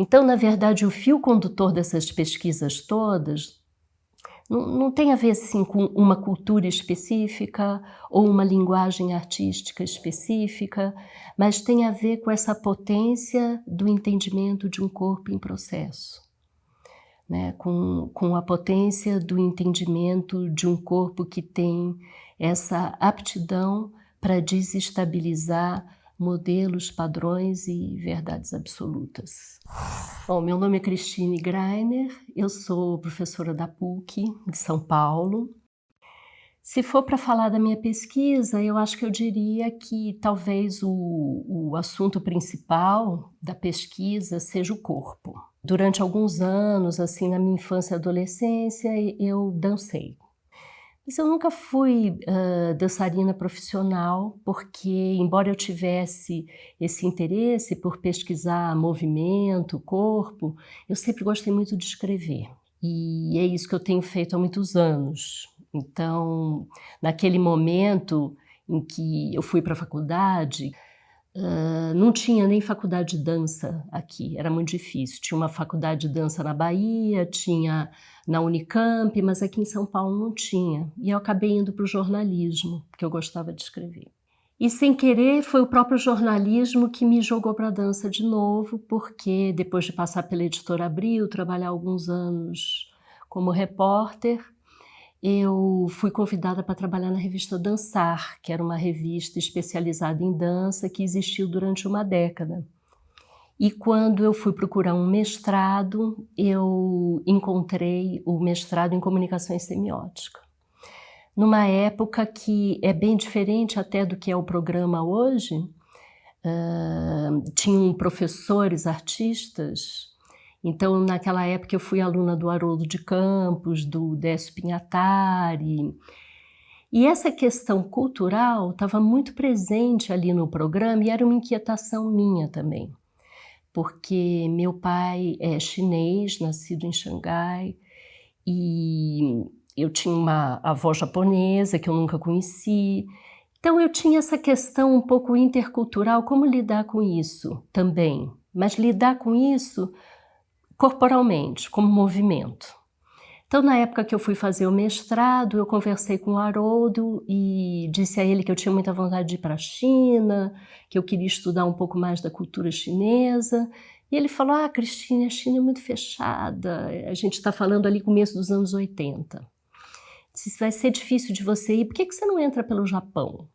Então, na verdade, o fio condutor dessas pesquisas todas não tem a ver assim, com uma cultura específica ou uma linguagem artística específica, mas tem a ver com essa potência do entendimento de um corpo em processo, né? Com a potência do entendimento de um corpo que tem essa aptidão para desestabilizar modelos, padrões e verdades absolutas. Bom, meu nome é Cristine Greiner, eu sou professora da PUC de São Paulo. Se for para falar da minha pesquisa, eu acho que eu diria que talvez o assunto principal da pesquisa seja o corpo. Durante alguns anos, assim, na minha infância e adolescência, eu dancei. Mas eu nunca fui dançarina profissional, porque embora eu tivesse esse interesse por pesquisar movimento, corpo, eu sempre gostei muito de escrever. E é isso que eu tenho feito há muitos anos. Então, naquele momento em que eu fui para a faculdade, não tinha nem faculdade de dança aqui, era muito difícil. Tinha uma faculdade de dança na Bahia, tinha na Unicamp, mas aqui em São Paulo não tinha. E eu acabei indo para o jornalismo, porque eu gostava de escrever. E sem querer foi o próprio jornalismo que me jogou para a dança de novo, porque depois de passar pela Editora Abril, trabalhar alguns anos como repórter, eu fui convidada para trabalhar na revista Dançar, que era uma revista especializada em dança que existiu durante uma década. E quando eu fui procurar um mestrado, eu encontrei o mestrado em Comunicação e Semiótica. Numa época que é bem diferente até do que é o programa hoje, tinham professores artistas. Então, naquela época, eu fui aluna do Haroldo de Campos, do Décio Pinhatari. E essa questão cultural estava muito presente ali no programa e era uma inquietação minha também. Porque meu pai é chinês, nascido em Xangai, e eu tinha uma avó japonesa que eu nunca conheci. Então, eu tinha essa questão um pouco intercultural, como lidar com isso também. Mas lidar com isso corporalmente, como movimento. Então, na época que eu fui fazer o mestrado, eu conversei com o Haroldo e disse a ele que eu tinha muita vontade de ir para a China, que eu queria estudar um pouco mais da cultura chinesa. E ele falou, Cristine, a China é muito fechada, a gente está falando ali começo dos anos 80. Disse, vai ser difícil de você ir, por que você não entra pelo Japão?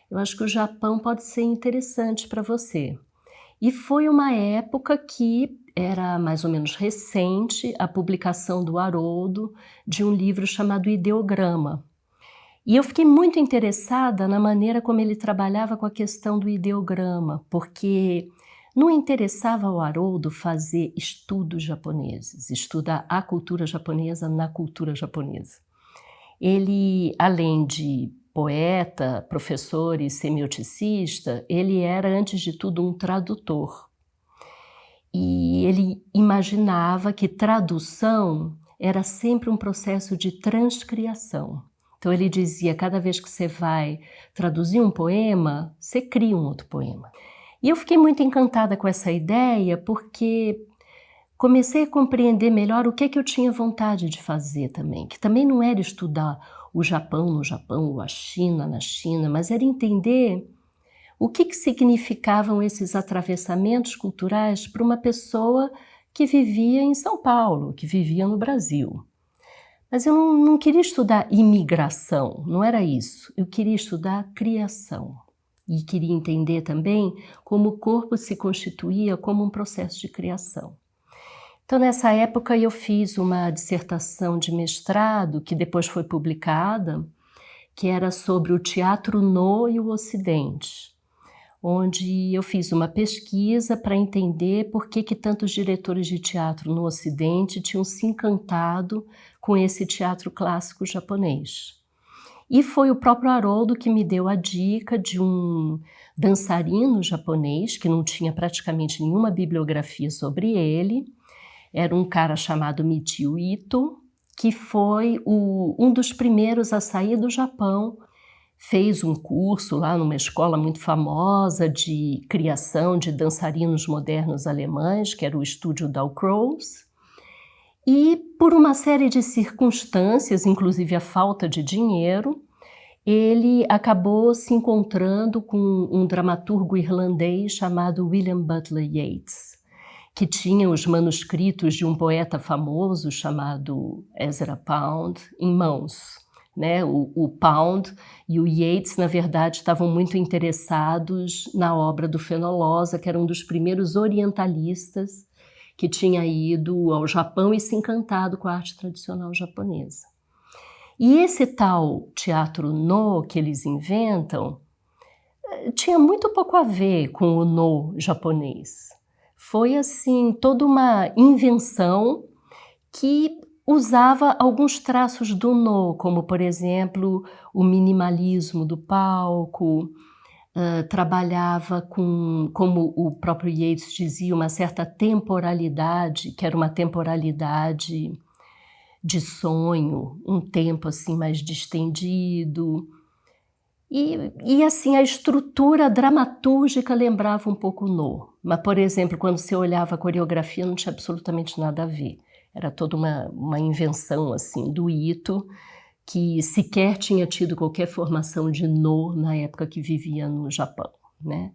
Eu acho que o Japão pode ser interessante para você. E foi uma época que era mais ou menos recente a publicação do Haroldo de um livro chamado Ideograma. E eu fiquei muito interessada na maneira como ele trabalhava com a questão do ideograma, porque não interessava ao Haroldo fazer estudos japoneses, estudar a cultura japonesa na cultura japonesa. Ele, além de poeta, professor e semioticista, ele era, antes de tudo, um tradutor. E ele imaginava que tradução era sempre um processo de transcriação. Então ele dizia, cada vez que você vai traduzir um poema, você cria um outro poema. E eu fiquei muito encantada com essa ideia, porque comecei a compreender melhor o que eu tinha vontade de fazer também, que também não era estudar o Japão no Japão, ou a China na China, mas era entender o que significavam esses atravessamentos culturais para uma pessoa que vivia em São Paulo, que vivia no Brasil. Mas eu não queria estudar imigração, não era isso. Eu queria estudar criação. E queria entender também como o corpo se constituía como um processo de criação. Então, nessa época, eu fiz uma dissertação de mestrado, que depois foi publicada, que era sobre o teatro no e o Ocidente, onde eu fiz uma pesquisa para entender por que tantos diretores de teatro no Ocidente tinham se encantado com esse teatro clássico japonês. E foi o próprio Haroldo que me deu a dica de um dançarino japonês, que não tinha praticamente nenhuma bibliografia sobre ele. Era um cara chamado Michio Ito, que foi um dos primeiros a sair do Japão, fez um curso lá numa escola muito famosa de criação de dançarinos modernos alemães, que era o Estúdio Dalcroze, e por uma série de circunstâncias, inclusive a falta de dinheiro, ele acabou se encontrando com um dramaturgo irlandês chamado William Butler Yeats, que tinha os manuscritos de um poeta famoso chamado Ezra Pound em mãos. Né? O Pound e o Yeats, na verdade, estavam muito interessados na obra do Fenollosa, que era um dos primeiros orientalistas que tinha ido ao Japão e se encantado com a arte tradicional japonesa. E esse tal teatro No que eles inventam tinha muito pouco a ver com o No japonês. Foi, assim, toda uma invenção que usava alguns traços do No, como, por exemplo, o minimalismo do palco, trabalhava com, como o próprio Yeats dizia, uma certa temporalidade, que era uma temporalidade de sonho, um tempo assim mais distendido. E assim, a estrutura dramatúrgica lembrava um pouco No. Mas, por exemplo, quando você olhava a coreografia, não tinha absolutamente nada a ver. Era toda uma invenção assim, do Ito, que sequer tinha tido qualquer formação de No na época que vivia no Japão, né?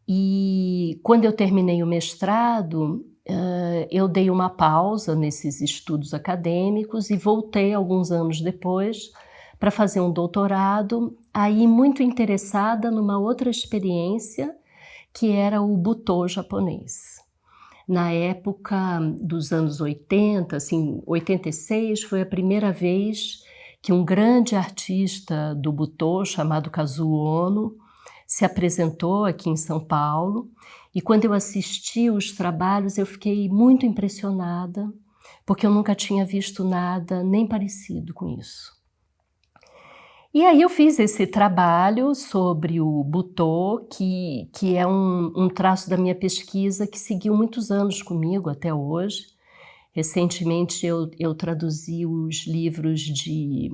E quando eu terminei o mestrado, eu dei uma pausa nesses estudos acadêmicos e voltei alguns anos depois para fazer um doutorado, aí muito interessada numa outra experiência, que era o Butô japonês. Na época dos anos 80, assim, 86, foi a primeira vez que um grande artista do Butô, chamado Kazuo Ono, se apresentou aqui em São Paulo, e quando eu assisti os trabalhos eu fiquei muito impressionada, porque eu nunca tinha visto nada nem parecido com isso. E aí eu fiz esse trabalho sobre o Butô, que é um traço da minha pesquisa que seguiu muitos anos comigo até hoje. Recentemente eu traduzi os livros de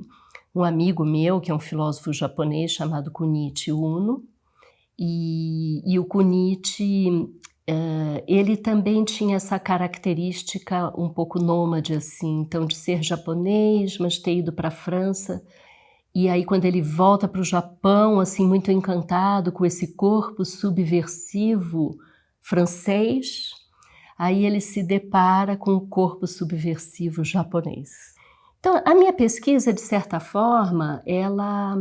um amigo meu, que é um filósofo japonês chamado Kunichi Uno, e o Kunichi, ele também tinha essa característica um pouco nômade, assim, então de ser japonês, mas ter ido para a França. E aí quando ele volta para o Japão, assim, muito encantado com esse corpo subversivo francês, aí ele se depara com o corpo subversivo japonês. Então, a minha pesquisa, de certa forma, ela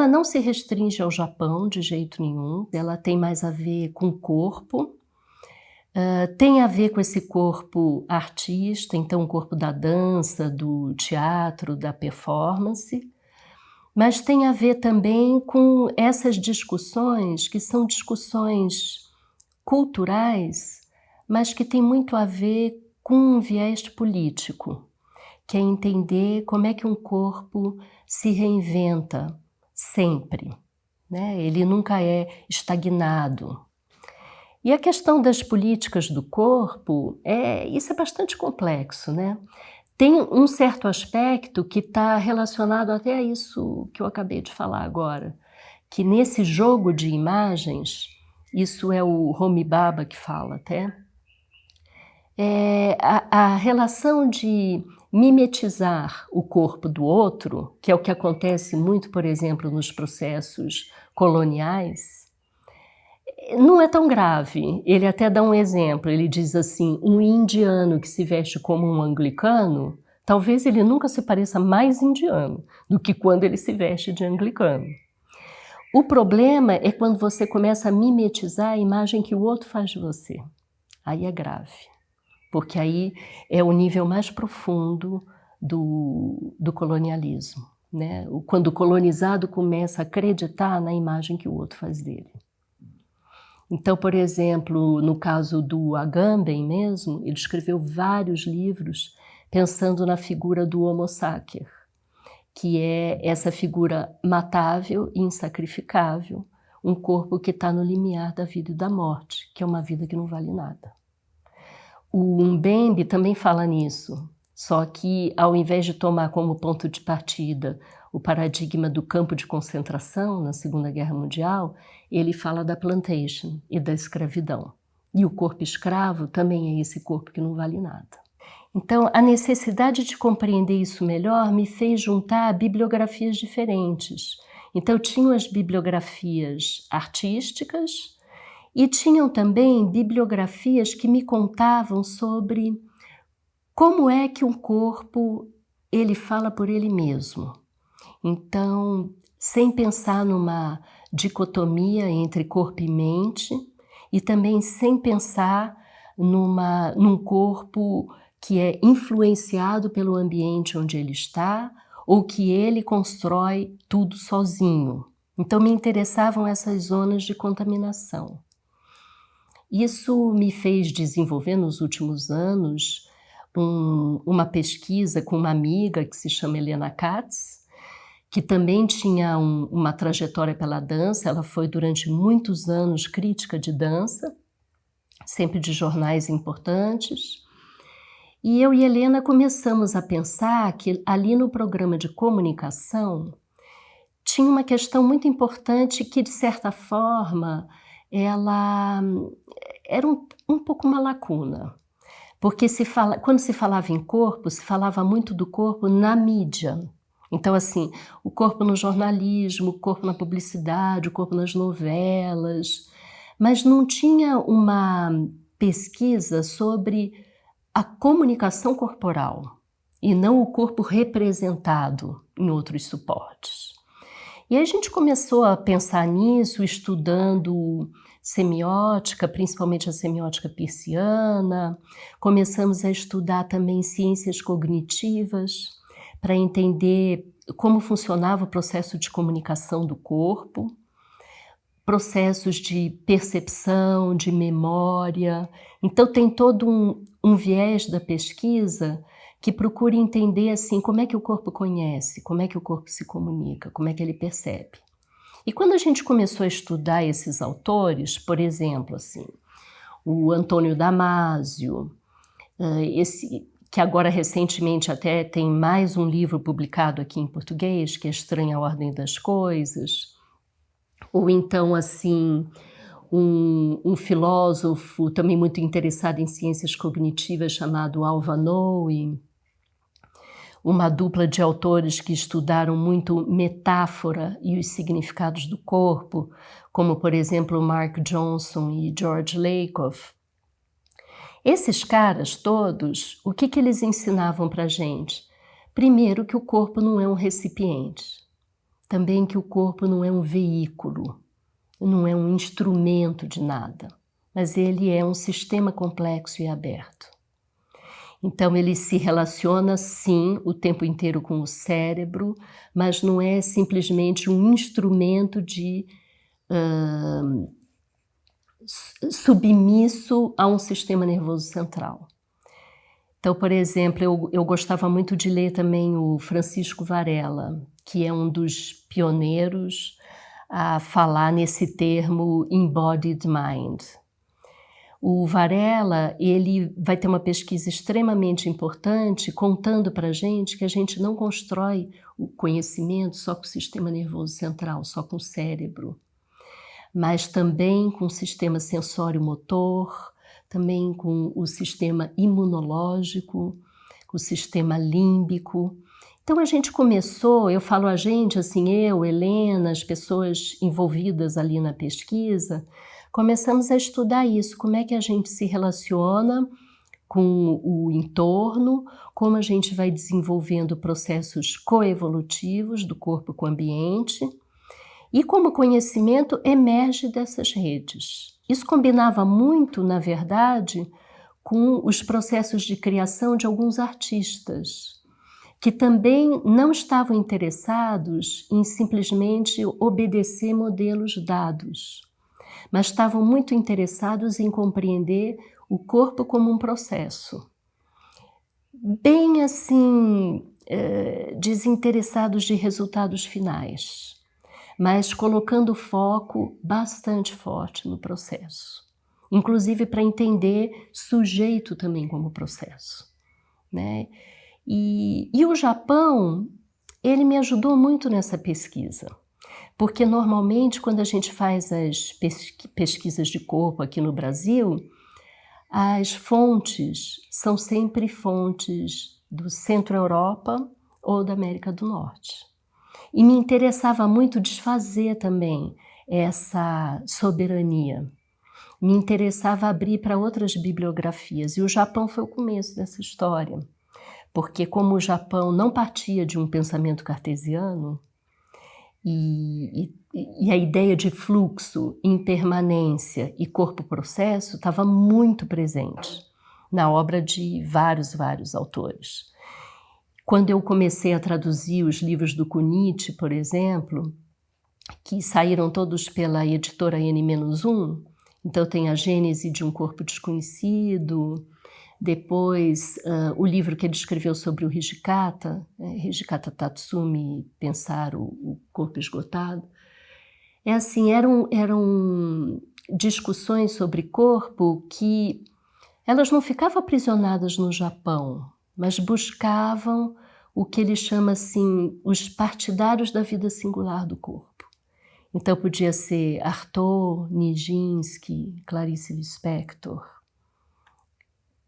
não se restringe ao Japão de jeito nenhum, ela tem mais a ver com o corpo, tem a ver com esse corpo artista, então o corpo da dança, do teatro, da performance, mas tem a ver também com essas discussões, que são discussões culturais, mas que tem muito a ver com um viés político, que é entender como é que um corpo se reinventa sempre, né? Ele nunca é estagnado. E a questão das políticas do corpo, isso é bastante complexo, né? Tem um certo aspecto que está relacionado até a isso que eu acabei de falar agora, que nesse jogo de imagens, isso é o Homi Bhabha que fala até, a relação de mimetizar o corpo do outro, que é o que acontece muito, por exemplo, nos processos coloniais, não é tão grave. Ele até dá um exemplo, ele diz assim, um indiano que se veste como um anglicano, talvez ele nunca se pareça mais indiano do que quando ele se veste de anglicano. O problema é quando você começa a mimetizar a imagem que o outro faz de você. Aí é grave, porque aí é o nível mais profundo do colonialismo, né? Quando o colonizado começa a acreditar na imagem que o outro faz dele. Então, por exemplo, no caso do Agamben mesmo, ele escreveu vários livros pensando na figura do Homo sacer, que é essa figura matável e insacrificável, um corpo que está no limiar da vida e da morte, que é uma vida que não vale nada. O Mbembe também fala nisso, Só que, ao invés de tomar como ponto de partida o paradigma do campo de concentração na Segunda Guerra Mundial, ele fala da plantation e da escravidão. E o corpo escravo também é esse corpo que não vale nada. Então, a necessidade de compreender isso melhor me fez juntar bibliografias diferentes. Então, tinham as bibliografias artísticas e tinham também bibliografias que me contavam sobre como é que um corpo ele fala por ele mesmo. Então, sem pensar numa dicotomia entre corpo e mente, e também sem pensar num corpo que é influenciado pelo ambiente onde ele está, ou que ele constrói tudo sozinho. Então, me interessavam essas zonas de contaminação. Isso me fez desenvolver nos últimos anos uma pesquisa com uma amiga que se chama Helena Katz, que também tinha uma trajetória pela dança. Ela foi durante muitos anos crítica de dança, sempre de jornais importantes. E eu e Helena começamos a pensar que ali no programa de comunicação tinha uma questão muito importante que, de certa forma, ela era um pouco uma lacuna. Porque quando se falava em corpo, se falava muito do corpo na mídia. Então, assim, o corpo no jornalismo, o corpo na publicidade, o corpo nas novelas, mas não tinha uma pesquisa sobre a comunicação corporal e não o corpo representado em outros suportes. E aí a gente começou a pensar nisso, estudando semiótica, principalmente a semiótica peirciana. Começamos a estudar também ciências cognitivas para entender como funcionava o processo de comunicação do corpo, processos de percepção, de memória. Então tem todo um viés da pesquisa que procura entender assim, como é que o corpo conhece, como é que o corpo se comunica, como é que ele percebe. E quando a gente começou a estudar esses autores, por exemplo, assim, o Antônio Damasio, que agora recentemente até tem mais um livro publicado aqui em português, que é Estranha Ordem das Coisas, ou então assim, um filósofo também muito interessado em ciências cognitivas chamado Alva Noe, uma dupla de autores que estudaram muito metáfora e os significados do corpo, como, por exemplo, Mark Johnson e George Lakoff. Esses caras todos, o que eles ensinavam para a gente? Primeiro, que o corpo não é um recipiente. Também que o corpo não é um veículo, não é um instrumento de nada, mas ele é um sistema complexo e aberto. Então ele se relaciona sim o tempo inteiro com o cérebro, mas não é simplesmente um instrumento de submisso a um sistema nervoso central. Então, por exemplo, eu gostava muito de ler também o Francisco Varela, que é um dos pioneiros a falar nesse termo embodied mind. O Varela, ele vai ter uma pesquisa extremamente importante contando para a gente que a gente não constrói o conhecimento só com o sistema nervoso central, só com o cérebro, mas também com o sistema sensório-motor, também com o sistema imunológico, com o sistema límbico. Então a gente começou, eu falo a gente, assim, eu, Helena, as pessoas envolvidas ali na pesquisa, começamos a estudar isso, como é que a gente se relaciona com o entorno, como a gente vai desenvolvendo processos coevolutivos do corpo com o ambiente e como o conhecimento emerge dessas redes. Isso combinava muito, na verdade, com os processos de criação de alguns artistas, que também não estavam interessados em simplesmente obedecer modelos dados, mas estavam muito interessados em compreender o corpo como um processo. Bem assim, desinteressados de resultados finais, mas colocando foco bastante forte no processo. Inclusive para entender sujeito também como processo, né? E o Japão, ele me ajudou muito nessa pesquisa, porque normalmente quando a gente faz as pesquisas de corpo aqui no Brasil, as fontes são sempre fontes do Centro-Europa ou da América do Norte. E me interessava muito desfazer também essa soberania. Me interessava abrir para outras bibliografias, e o Japão foi o começo dessa história. Porque como o Japão não partia de um pensamento cartesiano, e a ideia de fluxo, impermanência e corpo-processo estava muito presente na obra de vários autores. Quando eu comecei a traduzir os livros do Kunichi, por exemplo, que saíram todos pela editora N-1, então tem a Gênese de um Corpo Desconhecido, depois o livro que ele escreveu sobre o Hijikata, Hijikata Tatsumi, Pensar o Corpo Esgotado. É assim, eram discussões sobre corpo que elas não ficavam aprisionadas no Japão, mas buscavam o que ele chama assim, os partidários da vida singular do corpo. Então podia ser Artaud, Nijinsky, Clarice Lispector,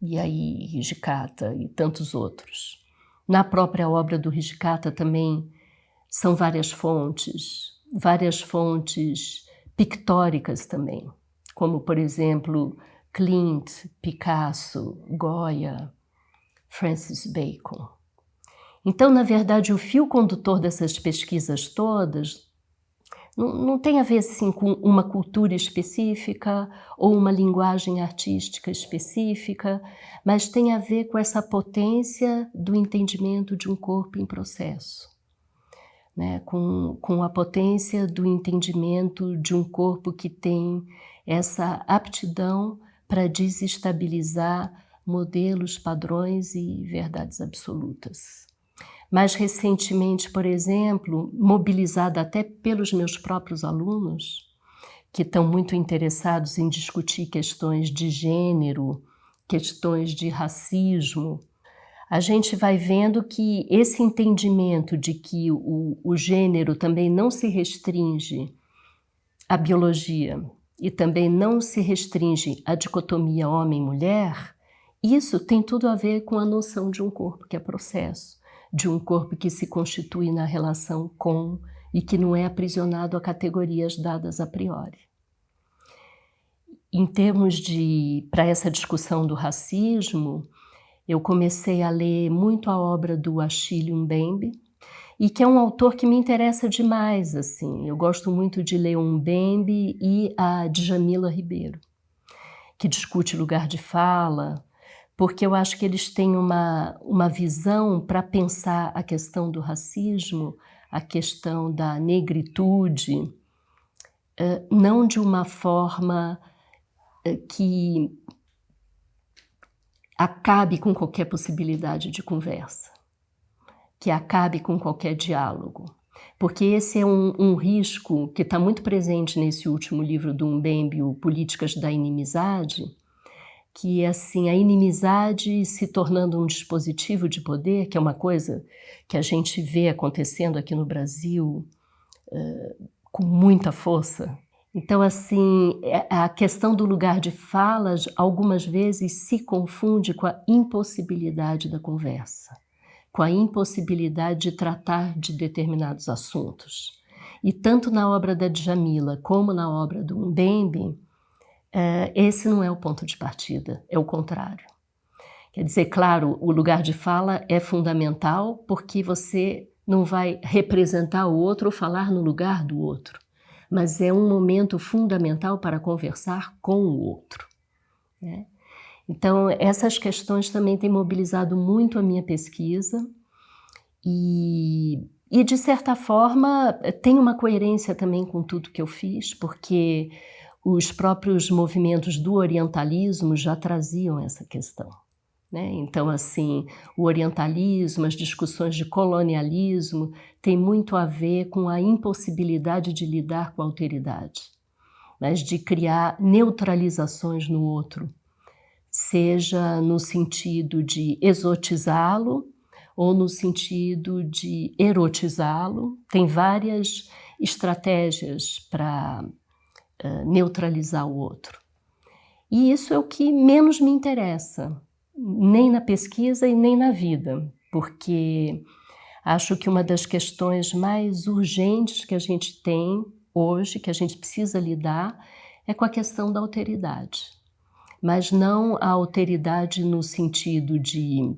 e aí Hijikata e tantos outros. Na própria obra do Hijikata também são várias fontes pictóricas também, como por exemplo Klimt, Picasso, Goya, Francis Bacon. Então, na verdade, o fio condutor dessas pesquisas todas não tem a ver assim, com uma cultura específica ou uma linguagem artística específica, mas tem a ver com essa potência do entendimento de um corpo em processo, né? Com a potência do entendimento de um corpo que tem essa aptidão para desestabilizar modelos, padrões e verdades absolutas. Mais recentemente, por exemplo, mobilizada até pelos meus próprios alunos, que estão muito interessados em discutir questões de gênero, questões de racismo, a gente vai vendo que esse entendimento de que o gênero também não se restringe à biologia e também não se restringe à dicotomia homem-mulher, isso tem tudo a ver com a noção de um corpo que é processo, de um corpo que se constitui na relação com e que não é aprisionado a categorias dadas a priori. Em termos para essa discussão do racismo, eu comecei a ler muito a obra do Achille Mbembe, e que é um autor que me interessa demais, assim. Eu gosto muito de ler o Mbembe e a Djamila Ribeiro, que discute lugar de fala, porque eu acho que eles têm uma visão para pensar a questão do racismo, a questão da negritude, não de uma forma que acabe com qualquer possibilidade de conversa, que acabe com qualquer diálogo. Porque esse é um risco que está muito presente nesse último livro do Mbembe, o Políticas da Inimizade, que é assim, a inimizade se tornando um dispositivo de poder, que é uma coisa que a gente vê acontecendo aqui no Brasil com muita força. Então, assim, a questão do lugar de fala, algumas vezes se confunde com a impossibilidade da conversa, com a impossibilidade de tratar de determinados assuntos. E tanto na obra da Djamila como na obra do Mbembe, esse não é o ponto de partida, é o contrário. Quer dizer, claro, o lugar de fala é fundamental porque você não vai representar o outro ou falar no lugar do outro, mas é um momento fundamental para conversar com o outro, né? Então, essas questões também têm mobilizado muito a minha pesquisa e de certa forma, tem uma coerência também com tudo que eu fiz, porque os próprios movimentos do orientalismo já traziam essa questão, né? Então, assim, o orientalismo, as discussões de colonialismo, tem muito a ver com a impossibilidade de lidar com a alteridade, mas de criar neutralizações no outro, seja no sentido de exotizá-lo ou no sentido de erotizá-lo. Tem várias estratégias para neutralizar o outro. E isso é o que menos me interessa, nem na pesquisa e nem na vida, porque acho que uma das questões mais urgentes que a gente tem hoje, que a gente precisa lidar, é com a questão da alteridade. Mas não a alteridade no sentido de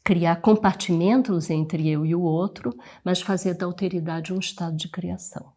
criar compartimentos entre eu e o outro, mas fazer da alteridade um estado de criação.